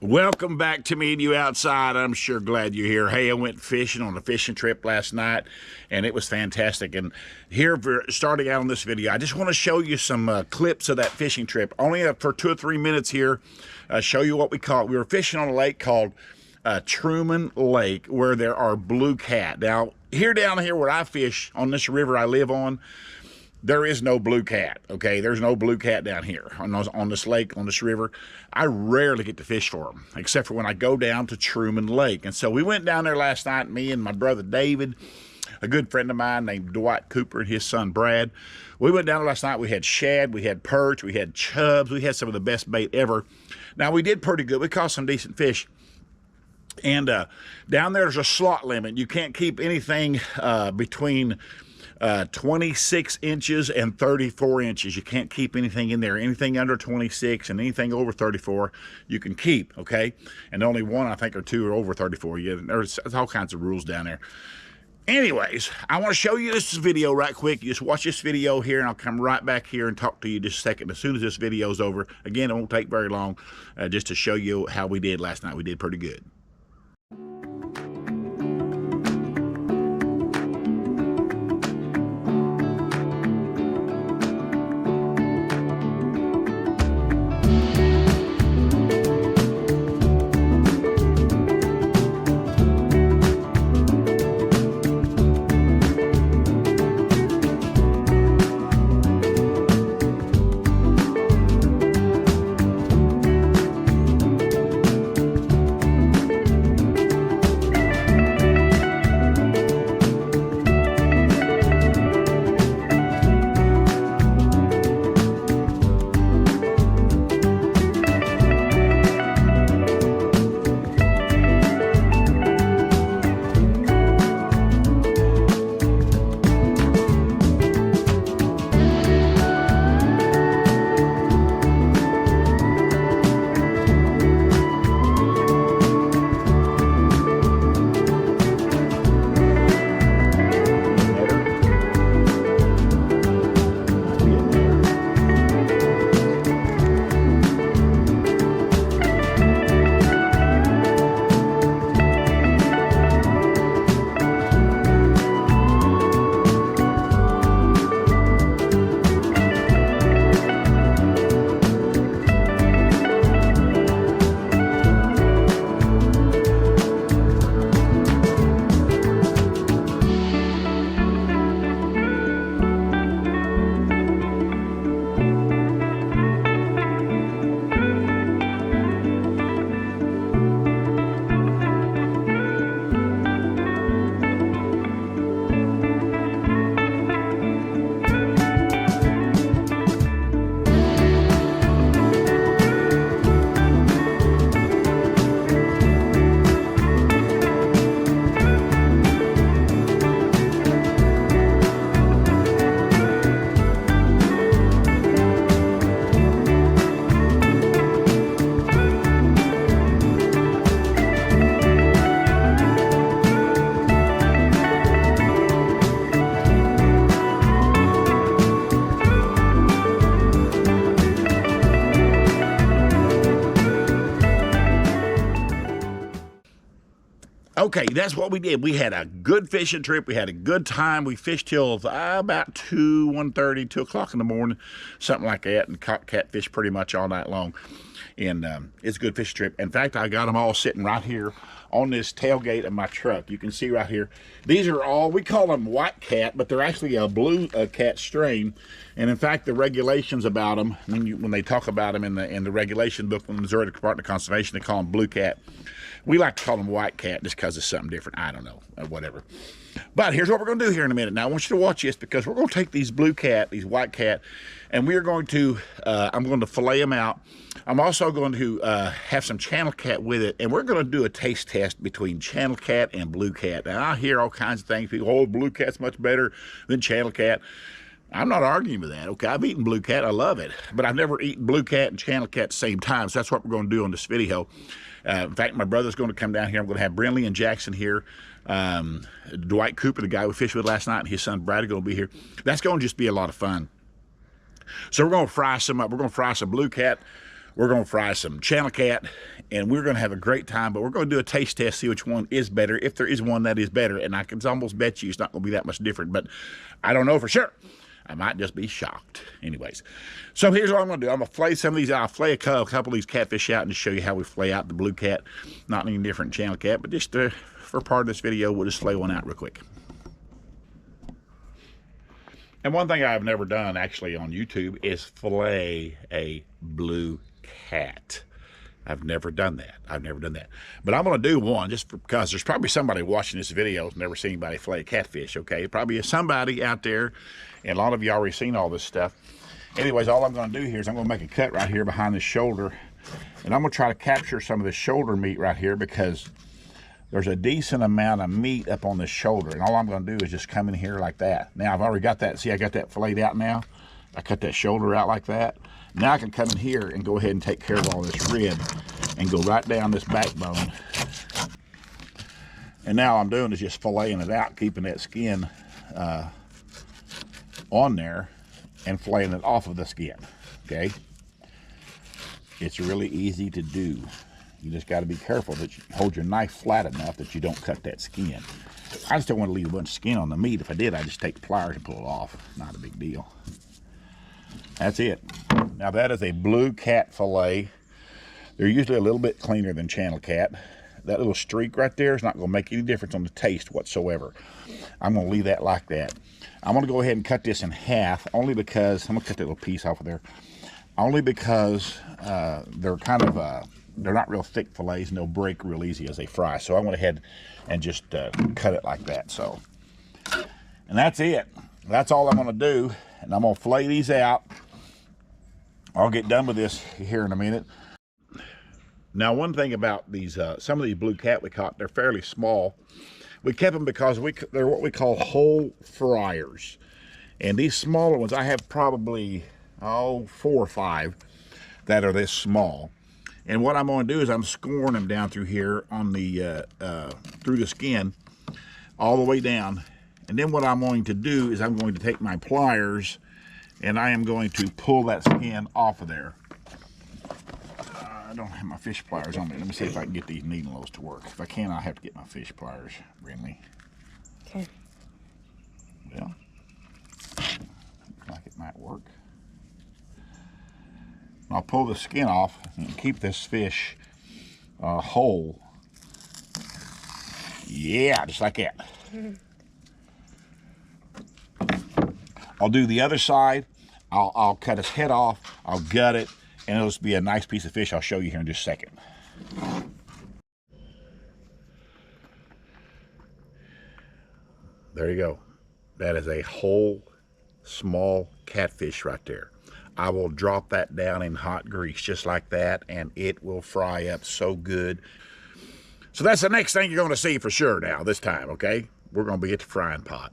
Welcome back to Meet You Outside. I'm sure glad you're here. Hey, I went fishing on a fishing trip last night, and it was fantastic. And here, starting out on this video, I just want to show you some clips of that fishing trip. Only for 2 or 3 minutes here, show you what we caught. We were fishing on a lake called Truman Lake, where there are blue cat. Now, down here where I fish, on this river I live on, there is no blue cat, okay? There's no blue cat down here on this lake, on this river. I rarely get to fish for them, except for when I go down to Truman Lake. And so we went down there last night, me and my brother David, a good friend of mine named Dwight Cooper, and his son Brad. We went down there last night. We had shad, we had perch, we had chubs. We had some of the best bait ever. Now, we did pretty good. We caught some decent fish. And down there's a slot limit. You can't keep anything between 26 inches and 34 inches. You can't keep anything in there. Anything under 26 and anything over 34 you can keep, okay? And only one, I think, or two are over 34. Yeah, there's all kinds of rules down there. Anyways, I want to show you this video right quick. You just watch this video here, and I'll come right back here and talk to you just a second as soon as this video's over. Again, it won't take very long, just to show you how we did last night. We did pretty good. Okay, that's what we did. We had a good fishing trip. We had a good time. We fished till about 1:30, 2 o'clock in the morning, something like that, and caught catfish pretty much all night long. And it's a good fishing trip. In fact, I got them all sitting right here on this tailgate of my truck. You can see right here. These are all, we call them white cat, but they're actually a blue cat strain. And in fact, the regulations about them, when they talk about them in the regulation book from the Missouri Department of Conservation, they call them blue cat. We like to call them white cat just because it's something different. I don't know, whatever. But here's what we're going to do here in a minute. Now, I want you to watch this because we're going to take these blue cat, these white cat, and we're going to, I'm going to fillet them out. I'm also going to have some channel cat with it, and we're going to do a taste test between channel cat and blue cat. Now, I hear all kinds of things. People, oh, blue cat's much better than channel cat. I'm not arguing with that, okay? I've eaten blue cat, I love it, but I've never eaten blue cat and channel cat at the same time, so that's what we're going to do on this video. In fact, my brother's going to come down here. I'm going to have Brinley and Jackson here. Dwight Cooper, the guy we fished with last night, and his son Brad are going to be here. That's going to just be a lot of fun. So we're going to fry some up. We're going to fry some blue cat. We're going to fry some channel cat, and we're going to have a great time. But we're going to do a taste test, see which one is better, if there is one that is better. And I can almost bet you it's not going to be that much different, but I don't know for sure. I might just be shocked. Anyways, so here's what I'm going to do. I'm going to flay some of these out. I'll flay a couple of these catfish out and just show you how we flay out the blue cat. Not any different channel cat, but just for part of this video, we'll just flay one out real quick. And one thing I've never done actually on YouTube is fillet a blue cat. I've never done that. But I'm going to do one just because there's probably somebody watching this video who's never seen anybody fillet a catfish, okay? Probably somebody out there, and a lot of you already seen all this stuff. Anyways, all I'm going to do here is I'm going to make a cut right here behind the shoulder, and I'm going to try to capture some of the shoulder meat right here because there's a decent amount of meat up on the shoulder, and all I'm going to do is just come in here like that. Now, I've already got that. See, I got that filleted out now. I cut that shoulder out like that. Now I can come in here and go ahead and take care of all this rib and go right down this backbone. And now all I'm doing is just filleting it out, keeping that skin on there and filleting it off of the skin, okay? It's really easy to do. You just got to be careful that you hold your knife flat enough that you don't cut that skin. I just don't want to leave a bunch of skin on the meat. If I did, I'd just take the pliers and pull it off. Not a big deal. That's it. Now that is a blue cat fillet. They're usually a little bit cleaner than channel cat. That little streak right there is not going to make any difference on the taste whatsoever. I'm going to leave that like that. I'm going to go ahead and cut this in half, only because, I'm going to cut that little piece off of there, only because they're kind of, they're not real thick fillets and they'll break real easy as they fry. So I went ahead and just cut it like that. So, and that's it. That's all I'm going to do. And I'm going to fillet these out. I'll get done with this here in a minute. Now, one thing about these, some of these blue cat we caught, they're fairly small. We kept them because they're what we call whole fryers. And these smaller ones, I have probably, 4 or 5 that are this small. And what I'm going to do is I'm scoring them down through here on the, through the skin, all the way down. And then what I'm going to do is I'm going to take my pliers and I am going to pull that skin off of there. I don't have my fish pliers on me. Let me see if I can get these needles to work. If I can, I'll have to get my fish pliers, Brinley. Okay. Well, looks like it might work. I'll pull the skin off and keep this fish whole. Yeah, just like that. I'll do the other side. I'll cut his head off. I'll gut it, and it'll just be a nice piece of fish. I'll show you here in just a second. There you go. That is a whole small catfish right there. I will drop that down in hot grease just like that, and it will fry up so good. So that's the next thing you're going to see for sure now, this time, okay? We're going to be at the frying pot.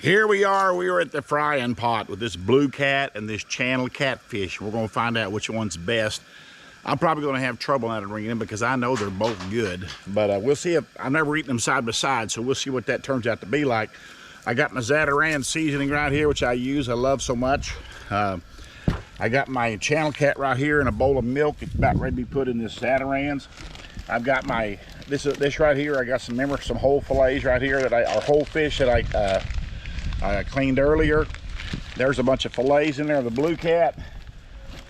Here we are. We are at the frying pot with this blue cat and this channel catfish. We're going to find out which one's best. I'm probably going to have trouble out of bringing them because I know they're both good. But we'll see. I've never eaten them side by side, so we'll see what that turns out to be like. I got my Zatarain seasoning right here, which I use. I love so much. I got my channel cat right here in a bowl of milk. It's about ready to be put in this Zatarain's. I've got my this right here. I got some whole fillets right here or whole fish that I cleaned earlier. There's a bunch of fillets in there of the blue cat.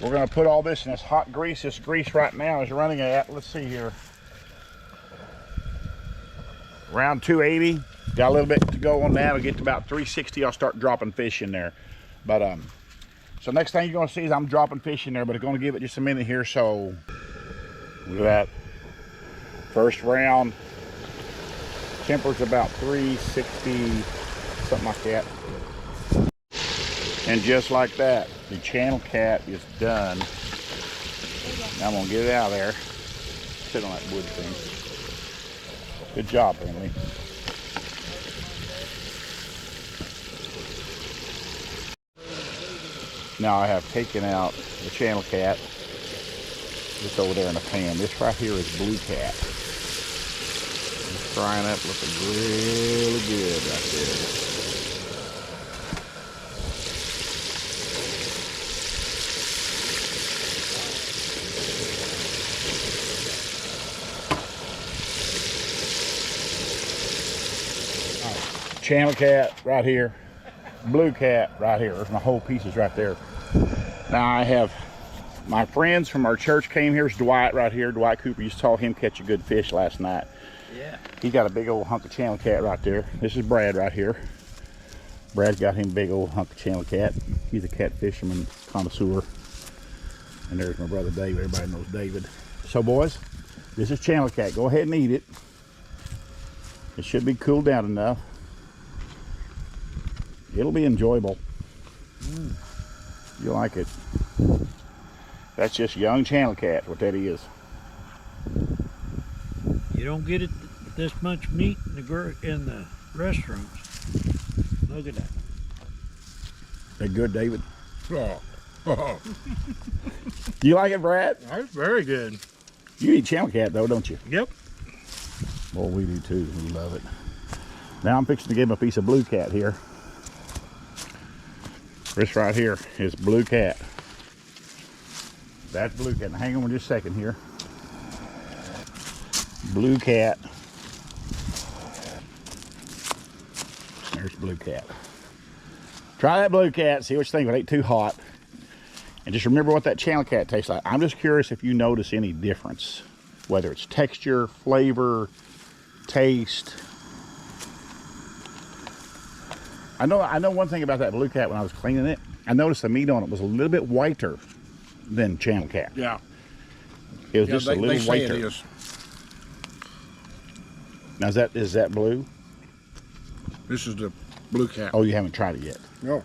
We're going to put all this in this hot grease. This grease right now is running at, let's see here, around 280. Got a little bit to go on that. I'll get to about 360. I'll start dropping fish in there. But so next thing you're going to see is I'm dropping fish in there, but I'm going to give it just a minute here. So look at that. First round. Temperature's about 360, something like that. And just like that, the channel cat is done. Now I'm going to get it out of there. Sit on that wood thing. Good job, Emily. Now I have taken out the channel cat just over there in the pan. This right here is blue cat. It's frying up looking really good right there. channel cat right here, blue cat right here. There's my whole pieces right there. Now I have my friends from our church came here. It's Dwight right here. Dwight Cooper. You saw him catch a good fish last night. Yeah. He got a big old hunk of channel cat right there. This is Brad right here. Brad's got him a big old hunk of channel cat. He's a cat fisherman connoisseur. And there's my brother David. Everybody knows David. So boys, this is channel cat. Go ahead and eat it. It should be cooled down enough. It'll be enjoyable. You like it. That's just young channel cat, what that is. You don't get it this much meat in the restaurants. Look at that. That good, David? Oh. Do you like it, Brad? That's very good. You eat channel cat though, don't you? Yep. Well, we do too. We love it. Now I'm fixing to give him a piece of blue cat here. This right here is blue cat. That's blue cat. Now, hang on just a second here. Blue cat. There's blue cat. Try that blue cat. See what you think. If it ain't too hot. And just remember what that channel cat tastes like. I'm just curious if you notice any difference, whether it's texture, flavor, taste. I know one thing about that blue cat when I was cleaning it. I noticed the meat on it was a little bit whiter than channel cat. Yeah. It was just a little whiter. It is. Now is that blue? This is the blue cat. Oh, you haven't tried it yet. No.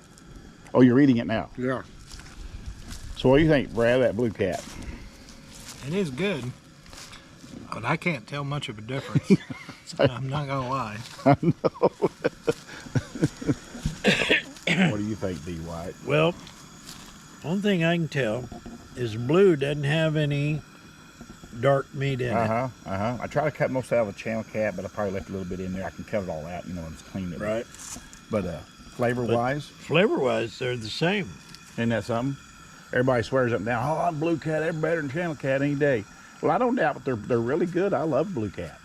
Oh, you're eating it now. Yeah. So what do you think, Brad, that blue cat? It is good, but I can't tell much of a difference. I'm not gonna lie. I know. What do you think, D. White? Well, one thing I can tell is blue doesn't have any dark meat in it. I try to cut most out of a channel cat, but I probably left a little bit in there. I can cut it all out, and just clean it. Right. But flavor-wise? Flavor-wise, they're the same. Isn't that something? Everybody swears up and down, oh, I'm blue cat, they're better than channel cat any day. Well, I don't doubt, but they're really good. I love blue cat.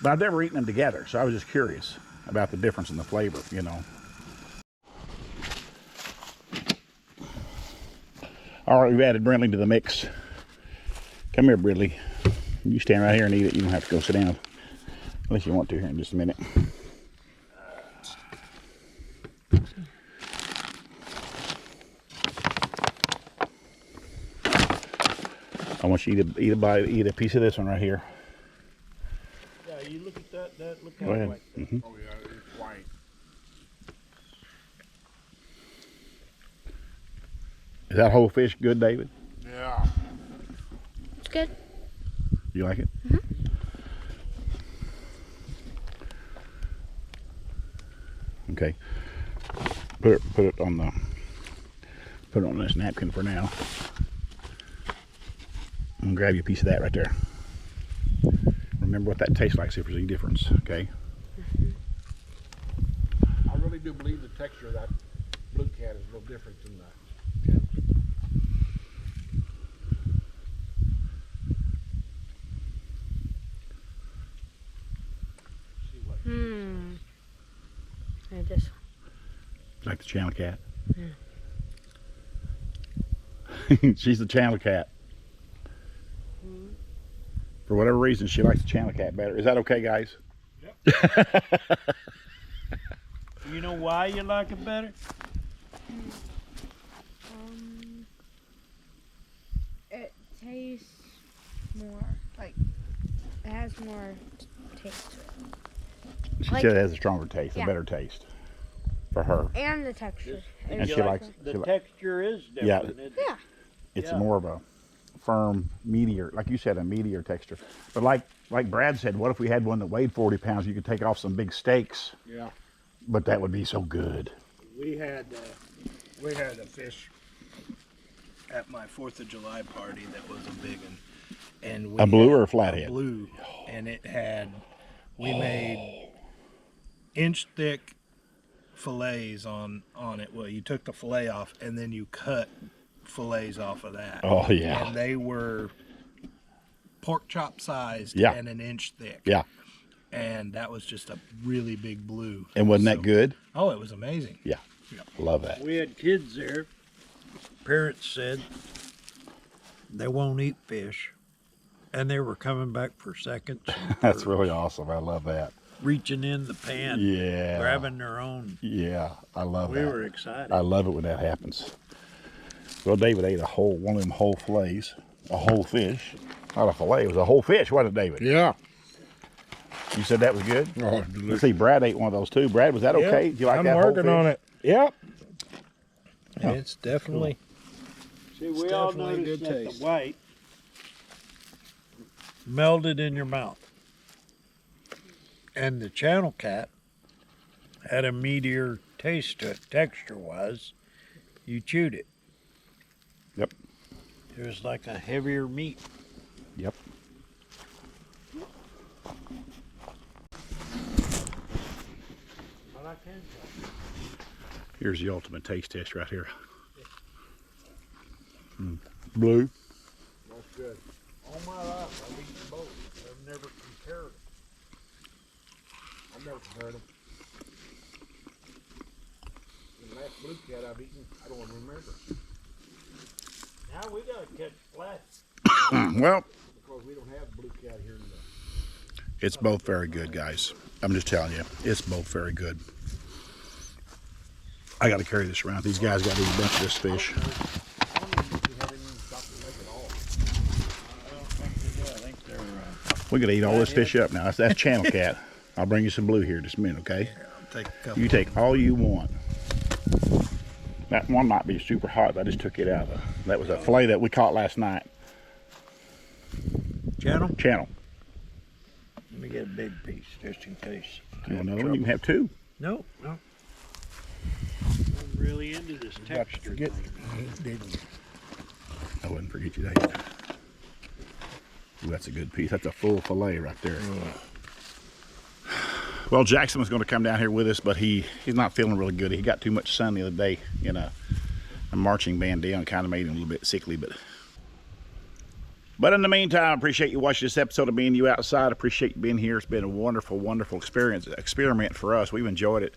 But I've never eaten them together, so I was just curious about the difference in the flavor, All right, we've added brindling to the mix. Come here, Bridley. You stand right here and eat it. You don't have to go sit down unless you want to here in just a minute. I want you to eat a piece of this one right here. Yeah, you look at that look Go how ahead. white. Oh, yeah, it's white. Is that whole fish good, David? Yeah. It's good. You like it? Okay. Put it on this napkin for now. I'm gonna grab you a piece of that right there. Remember what that tastes like, see if there's any difference, okay? I really do believe the texture of that blue cat is a little different than the I just. Like the channel cat? She's the channel cat. For whatever reason, she likes the channel cat better. Is that okay, guys? You know why you like it better? It tastes more like it has more taste to it. She Like- said it has a stronger taste, a Yeah. better taste for her. And the texture. And It's she You likes- like she the li- texture is Yeah. different. isn't it? Yeah. It's Yeah. more of a firm, meatier, like you said, a meatier texture. But like Brad said, what if we had one that weighed 40 pounds? You could take off some big steaks, yeah. but that would be so good. We had a fish at my 4th of July party that was a big one, and we A blue had or a flathead? Blue, and we made inch thick fillets on it. Well, you took the fillet off and then you cut fillets off of that. Oh, yeah. And they were pork chop sized Yeah. and an inch thick. Yeah. and that was just a really big blue. And wasn't that good? Oh, it was amazing. Yeah. Love that. We had kids there. Parents said they won't eat fish, and they were coming back for seconds. That's really awesome. I love that. Reaching in the pan, Yeah. grabbing their own. Yeah, I love We that. were excited. I love it when that happens. Well, David ate one of them whole fillets, a whole fish. Not a fillet, it was a whole fish, wasn't it, David? Yeah. You said that was good? Oh, Let's delicious. see, Brad ate one of those too. Brad, was that okay? Did you like I'm that whole working fish? on it. Yep. Oh, It's definitely. See, It's we all definitely a noticed good that taste. the white melted in your mouth. And the channel cat had a meatier taste to it, texture-wise. You chewed it. Yep. It was like a heavier meat. Yep. But I can tell. Here's the ultimate taste test right here. Blue. That's good. All my life, I've eaten both. I've never compared them. I've never compared them. The last blue cat I've eaten, I don't remember. Now we gotta catch flat. Well, Because we don't have blue cat here in the... it's both very good, guys. I'm just telling you, it's both very good. I got to carry this around. These guys got to eat a bunch of this fish. I don't even think we have any stock to make at all. I don't think they do. I think they're We got to eat all this fish up now. That's channel cat. I'll bring you some blue here in just a minute, okay? I'll take a couple. You take all you want. That one might be super hot. I just took it out. That was a fillet that we caught last night. channel. Channel. Let me get a big piece just in case. You want another one? You can have two. No, no. I'm really into this texture forget. thing. I wouldn't forget you that. Ooh, that's a good piece. That's a full fillet right there. Well, Jackson was going to come down here with us, but he's not feeling really good. He got too much sun the other day in a marching band deal and kind of made him a little bit sickly. But in the meantime, I appreciate you watching this episode of Being You Outside. I appreciate you being here. It's been a wonderful, wonderful experiment for us. We've enjoyed it.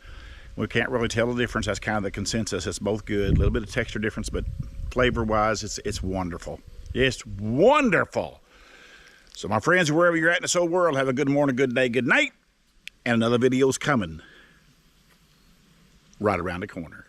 We can't really tell the difference. That's kind of the consensus. It's both good. A little bit of texture difference, but flavor-wise, it's wonderful. It's wonderful. So my friends, wherever you're at in this whole world, have a good morning, good day, good night. And another video's coming right around the corner.